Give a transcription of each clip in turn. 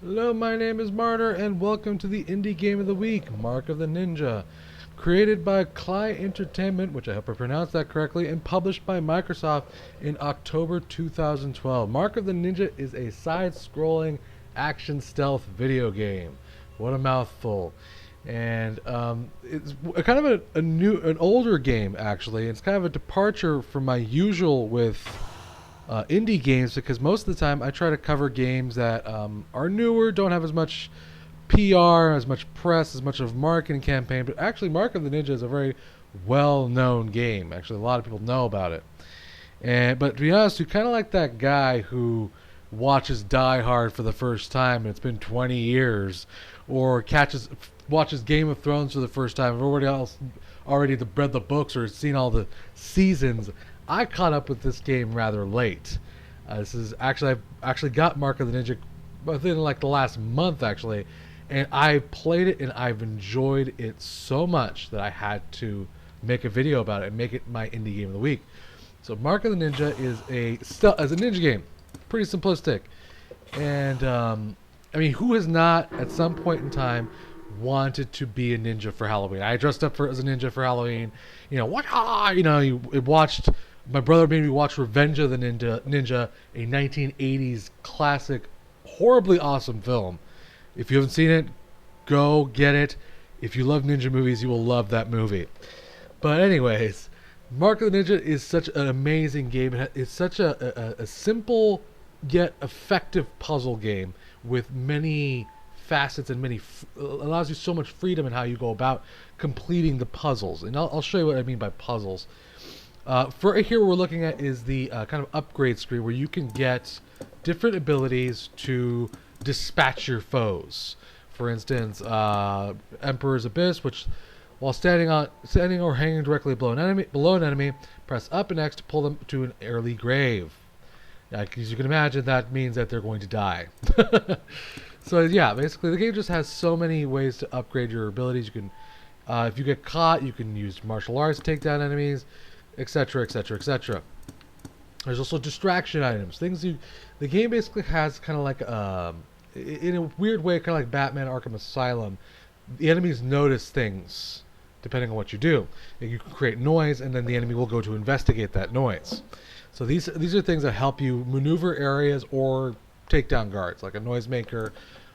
Hello, my name is Martyr, and welcome to the Indie Game of the Week, Mark of the Ninja. Created by Cly Entertainment, which I hope I pronounced that correctly, and published by Microsoft in October 2012. Mark of the Ninja is a side-scrolling action stealth video game. What a mouthful. And it's kind of an older game, actually. It's kind of a departure from my usual with indie games, because most of the time I try to cover games that are newer, don't have as much PR, as much press, as much of a marketing campaign. But actually, Mark of the Ninja is a very well-known game. Actually, a lot of people know about it. But to be honest, you kind of like that guy who watches Die Hard for the first time and it's been 20 years, or watches Game of Thrones for the first time. Everybody else already read the books or seen all the seasons. I caught up with this game rather late. I've actually got Mark of the Ninja within like the last month actually, and I played it and I've enjoyed it so much that I had to make a video about it and make it my indie game of the week. So Mark of the Ninja is as a ninja game, pretty simplistic, and I mean, who has not at some point in time wanted to be a ninja for Halloween? I dressed up as a ninja for Halloween. You know what? You watched. My brother made me watch Revenge of the Ninja, a 1980s classic, horribly awesome film. If you haven't seen it, go get it. If you love ninja movies, you will love that movie. But anyways, Mark of the Ninja is such an amazing game. It's such a simple yet effective puzzle game with many facets and allows you so much freedom in how you go about completing the puzzles. And I'll show you what I mean by puzzles. For here, what we're looking at is the kind of upgrade screen where you can get different abilities to dispatch your foes. For instance, Emperor's Abyss, which while standing or hanging directly below an enemy, press up and X to pull them to an early grave. As you can imagine, that means that they're going to die. So yeah, basically the game just has so many ways to upgrade your abilities. You can, if you get caught, you can use martial arts to take down enemies, etc., etc., etc. There's also distraction items. The game basically has kind of like, in a weird way, kind of like Batman Arkham Asylum. The enemies notice things depending on what you do. You can create noise, and then the enemy will go to investigate that noise. So these are things that help you maneuver areas or take down guards, like a noisemaker.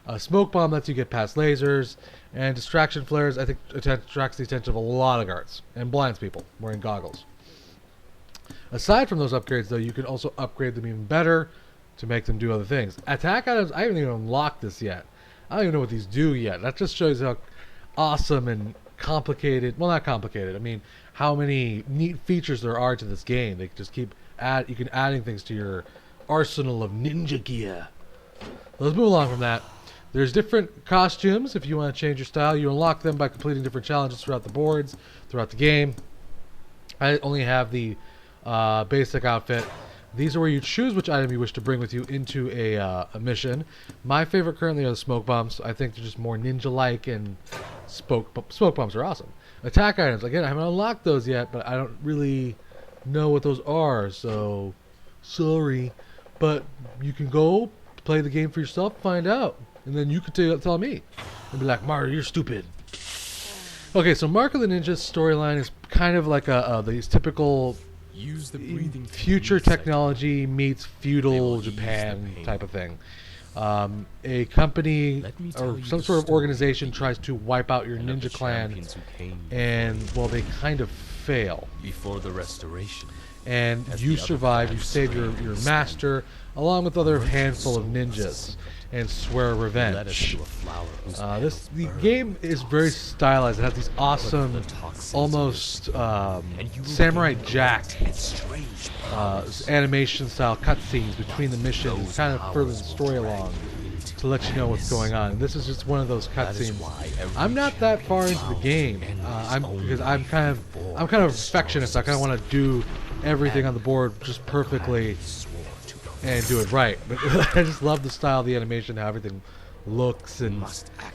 A smoke bomb lets you get past lasers, and distraction flares, I think, attracts the attention of a lot of guards and blinds people wearing goggles. Aside from those upgrades, though, you can also upgrade them even better to make them do other things. Attack items, I haven't even unlocked this yet. I don't even know what these do yet. That just shows how awesome and complicated, well, not complicated, I mean, how many neat features there are to this game. They just keep you can adding things to your arsenal of ninja gear. Let's move along from that. There's different costumes. If you want to change your style, you unlock them by completing different challenges throughout the boards, throughout the game. I only have the basic outfit. These are where you choose which item you wish to bring with you into a mission. My favorite currently are the smoke bombs. I think they're just more ninja-like, and smoke bombs are awesome. Attack items, again, I haven't unlocked those yet, but I don't really know what those are, so sorry. But you can go play the game for yourself, find out, and then you can tell me and be like, Mario, you're stupid. Okay, so Mark of the Ninja's storyline is kind of like these typical future technology meets feudal Japan type of thing. A company or some sort of organization tries to wipe out your ninja clan, and well, they kind of fail. Before the restoration, and you survive. You save your master along with other handful of ninjas and swear revenge. The game is very stylized. It has these awesome, almost Samurai Jack animation style cutscenes between the missions, kind of further the story along to let you know what's going on. And this is just one of those cutscenes. I'm not that far into the game because I'm kind of a perfectionist. I kind of want to do everything on the board just perfectly and do it right. But I just love the style of the animation, how everything looks, and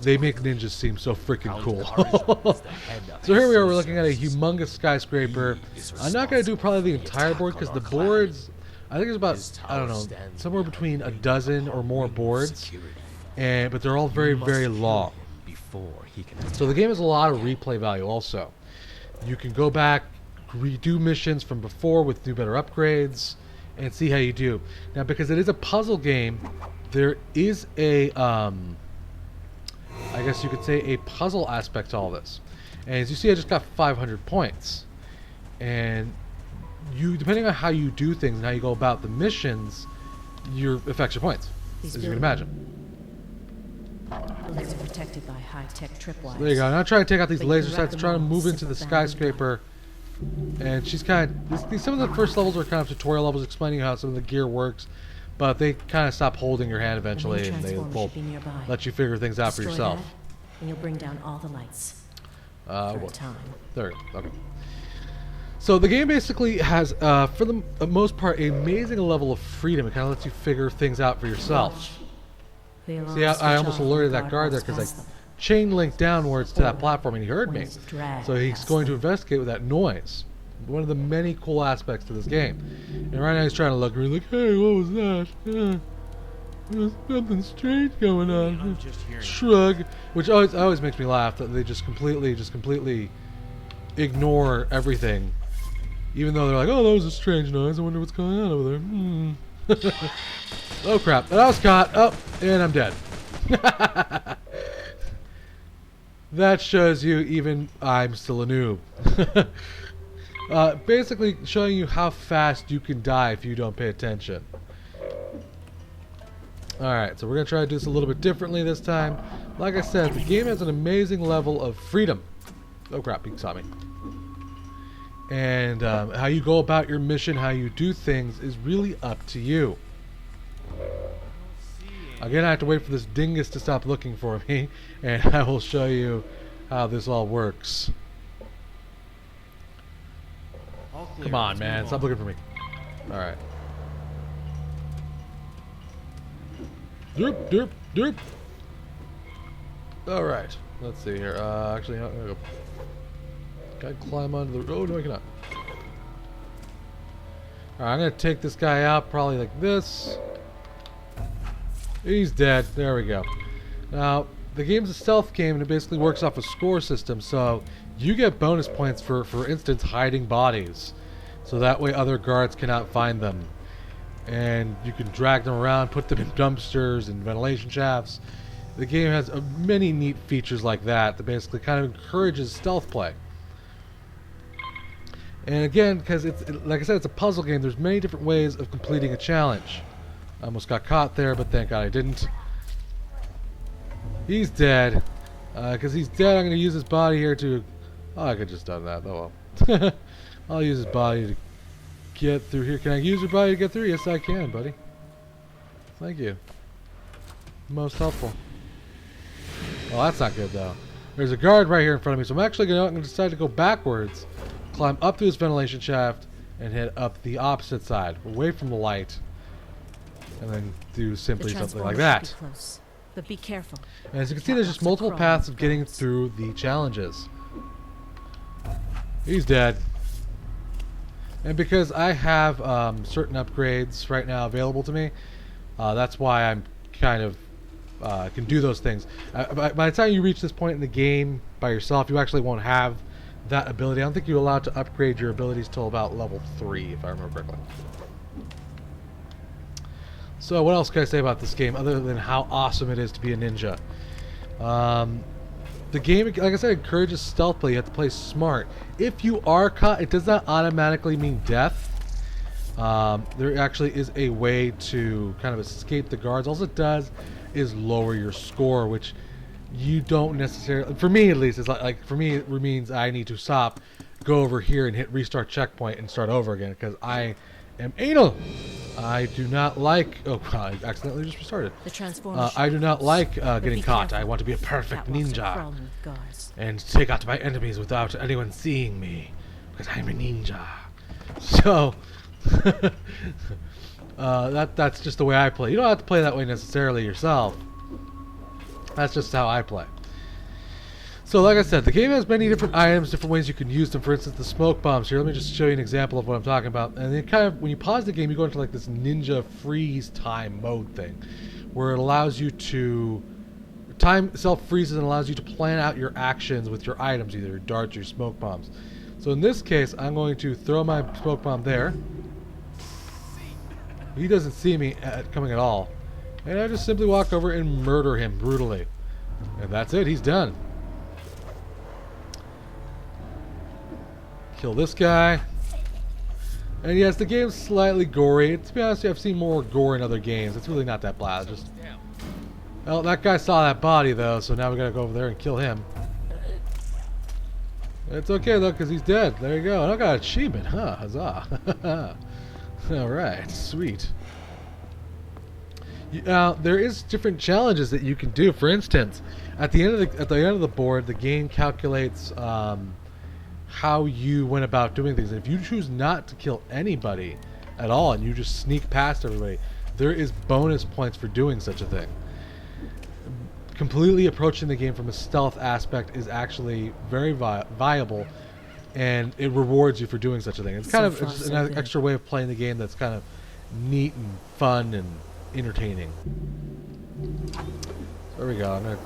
they make ninjas seem so freaking cool. So here we are, we're looking at a humongous skyscraper. I'm not going to do probably the entire board because the boards, I think there's about, I don't know, somewhere between a dozen or more boards. but they're all very, very long. Before he can So the game has a lot of replay value also. You can go back, redo missions from before with new, better upgrades, and see how you do. Now, because it is a puzzle game, there is a, I guess you could say, a puzzle aspect to all this. And as you see, I just got 500 points. And you, depending on how you do things and how you go about the missions, affects your points, as you can imagine. Buildings are protected by high-tech tripwires. There you go. Now try to take out these laser sights, try to move into the skyscraper. And she's kind of... Some of the first levels are kind of tutorial levels explaining how some of the gear works. But they kind of stop holding your hand eventually, and they will let you figure things out for yourself. And you'll bring down all the lights. For a time. There we go. Okay. So the game basically has, for the most part, an amazing level of freedom. It kind of lets you figure things out for yourself. See, I almost alerted that guard there because I chain linked downwards to that platform and he heard me. So he's going to investigate with that noise. One of the many cool aspects to this game. And right now he's trying to look at me like, hey, what was that? There's something strange going on. Shrug. Which always makes me laugh that they just completely ignore everything. Even though they're like, oh, that was a strange noise. I wonder what's going on over there. Oh crap, that was caught. Oh, and I'm dead. That shows you even I'm still a noob. Basically showing you how fast you can die if you don't pay attention. Alright, so we're going to try to do this a little bit differently this time. Like I said, the game has an amazing level of freedom. Oh crap, he saw me. And how you go about your mission, how you do things is really up to you. Again, I have to wait for this dingus to stop looking for me, and I will show you how this all works. Come on, man. Stop looking for me. Alright. Derp, derp, derp. Alright. Let's see here. Actually, I'm gonna go. Can I climb onto the... Oh, no, I cannot. Alright, I'm gonna take this guy out probably like this. He's dead. There we go. Now, the game's a stealth game, and it basically works off a score system, so you get bonus points for instance, hiding bodies. So that way other guards cannot find them. And you can drag them around, put them in dumpsters and ventilation shafts. The game has many neat features like that basically kind of encourages stealth play. And again, because like I said, it's a puzzle game, there's many different ways of completing a challenge. I almost got caught there, but thank God I didn't. He's dead. Because he's dead, I'm going to use his body here to... Oh, I could just done that. Oh well. I'll use his body to get through here. Can I use your body to get through? Yes, I can, buddy. Thank you. Most helpful. Well, that's not good, though. There's a guard right here in front of me, so I'm actually going to decide to go backwards, climb up through this ventilation shaft, and head up the opposite side, away from the light. And then do simply something like that. Close, but be careful. And as you can see, there's just multiple paths of getting through the challenges. He's dead. And because I have certain upgrades right now available to me, that's why I'm kind of can do those things. By the time you reach this point in the game by yourself, you actually won't have that ability. I don't think you're allowed to upgrade your abilities till about level 3, if I remember correctly. So what else can I say about this game other than how awesome it is to be a ninja? The game, like I said, encourages stealth play. You have to play smart. If you are caught, it does not automatically mean death. There actually is a way to kind of escape the guards. All it does is lower your score, which you don't necessarily, for me at least, it's like for me it means I need to stop, go over here and hit restart checkpoint and start over again, because I am anal. I do not like... Oh, I accidentally just restarted. I do not like getting caught. I want to be a perfect ninja and take out my enemies without anyone seeing me, because I'm a ninja. So, that's just the way I play. You don't have to play that way necessarily yourself. That's just how I play. So like I said, the game has many different items, different ways you can use them. For instance, the smoke bombs here. Let me just show you an example of what I'm talking about. And then kind of, when you pause the game, you go into like this ninja freeze time mode thing, where it allows you to time itself freezes and allows you to plan out your actions with your items, either your darts or your smoke bombs. So in this case, I'm going to throw my smoke bomb there. He doesn't see me coming at all. And I just simply walk over and murder him brutally. And that's it, he's done. Kill this guy. And yes, the game's slightly gory. To be honest with you, I've seen more gore in other games. It's really not that bad. Just, well, that guy saw that body though, so now we gotta go over there and kill him. It's okay though, because he's dead. There you go. And I got an achievement, huh? Huzzah. Alright, sweet. There is different challenges that you can do. For instance, at the end of the board, the game calculates how you went about doing things. And if you choose not to kill anybody at all and you just sneak past everybody, there is bonus points for doing such a thing. Completely approaching the game from a stealth aspect is actually very viable, and it rewards you for doing such a thing. It's kind of just an extra way of playing the game that's kind of neat and fun and entertaining. There we go. I'm going to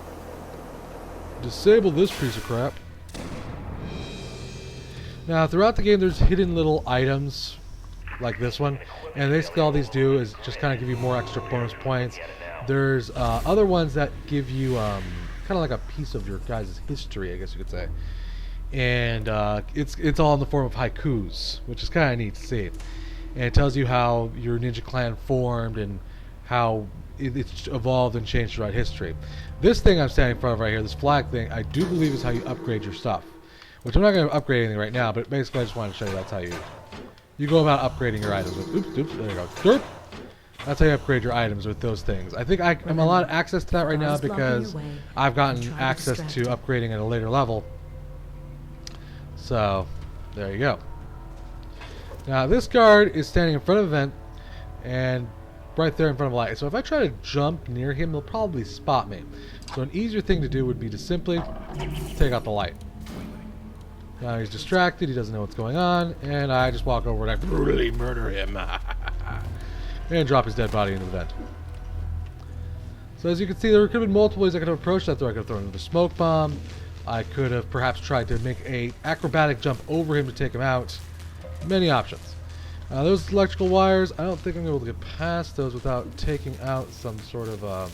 disable this piece of crap. Now, throughout the game, there's hidden little items like this one, and basically all these do is just kind of give you more extra bonus points. There's other ones that give you kind of like a piece of your guys' history, I guess you could say. And it's all in the form of haikus, which is kind of neat to see. And it tells you how your ninja clan formed and how it's evolved and changed throughout history. This thing I'm standing in front of right here, this flag thing, I do believe is how you upgrade your stuff. Which I'm not going to upgrade anything right now, but basically I just wanted to show you that's how you go about upgrading your items. Oops, there you go. Derp. That's how you upgrade your items with those things. I think I'm allowed access to that right now because I've gotten access to upgrading at a later level. So, there you go. Now, this guard is standing in front of a vent and right there in front of a light. So if I try to jump near him, he'll probably spot me. So an easier thing to do would be to simply take out the light. Now he's distracted, he doesn't know what's going on, and I just walk over and I brutally murder him. And drop his dead body into the vent. So as you can see, there could have been multiple ways I could have approached that throw. I could have thrown another smoke bomb. I could have perhaps tried to make a acrobatic jump over him to take him out. Many options. Those electrical wires, I don't think I'm going to be able to get past those without taking out some sort of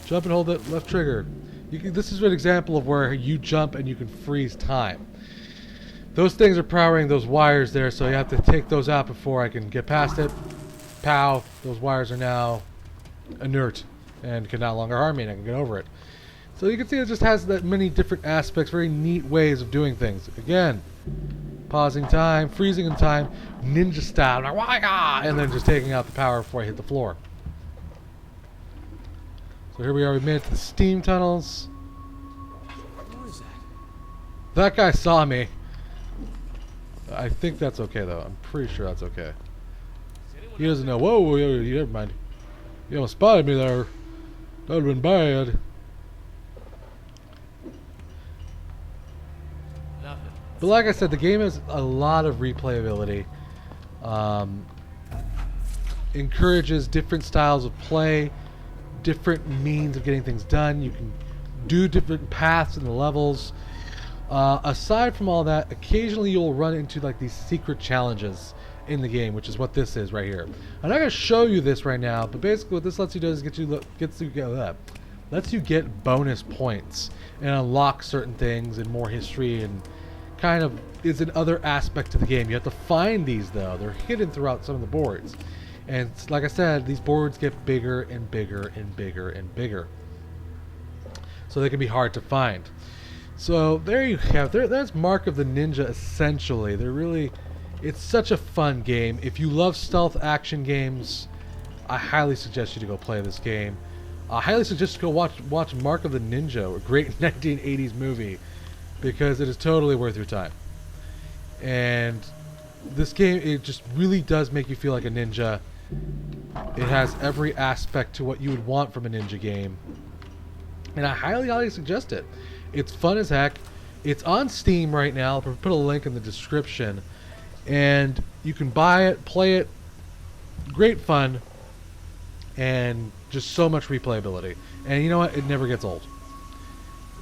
jump and hold that left trigger. This is an example of where you jump and you can freeze time. Those things are powering those wires there, so you have to take those out before I can get past it. Pow! Those wires are now inert and can no longer harm me, and I can get over it. So you can see it just has that many different aspects, very neat ways of doing things. Again, pausing time, freezing in time, ninja style, and then just taking out the power before I hit the floor. So here we are, we made it to the steam tunnels. What is that? That guy saw me. I think that's okay though. I'm pretty sure that's okay. He doesn't know. Whoa, never mind. You almost spotted me there. That would have been bad. Nothing. But like I said, the game has a lot of replayability. Encourages different styles of play, different means of getting things done. You can do different paths in the levels. Aside from all that, occasionally you'll run into like these secret challenges in the game, which is what this is right here. I'm not going to show you this right now, but basically what this lets you do is lets you get bonus points and unlock certain things and more history, and kind of is another aspect to the game. You have to find these though. They're hidden throughout some of the boards. And like I said, these boards get bigger and bigger and bigger and bigger. So they can be hard to find. So there you have it. That's Mark of the Ninja essentially. It's such a fun game. If you love stealth action games, I highly suggest you to go play this game. I highly suggest you go watch Mark of the Ninja, a great 1980s movie, because it is totally worth your time. And this game, it just really does make you feel like a ninja. It has every aspect to what you would want from a ninja game. And I highly suggest it. It's fun as heck. It's on Steam right now. I'll put a link in the description. And you can buy it, play it. Great fun. And Just so much replayability. And you know what? It never gets old.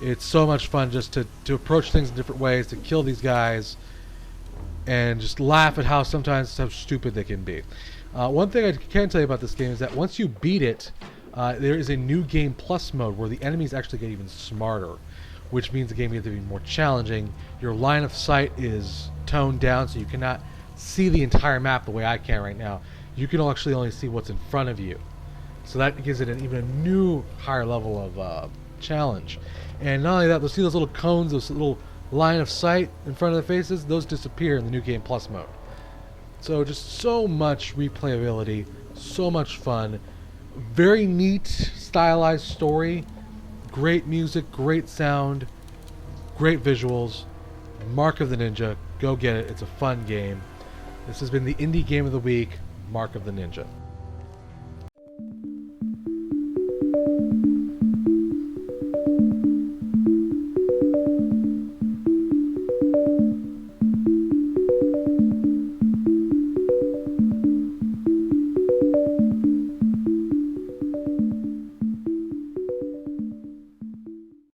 It's so much fun just to approach things in different ways, to kill these guys, and just laugh at how stupid they can be. One thing I can tell you about this game is that once you beat it, there is a new game plus mode where the enemies actually get even smarter, which means the game gets to be more challenging. Your line of sight is toned down, so you cannot see the entire map the way I can right now. You can actually only see what's in front of you. So that gives it even a new higher level of challenge. And not only that, those little cones, those little line of sight in front of the faces, those disappear in the new game plus mode. So just so much replayability, so much fun, very neat stylized story, great music, great sound, great visuals. Mark of the Ninja, go get it, it's a fun game. This has been the Indie Game of the Week, Mark of the Ninja.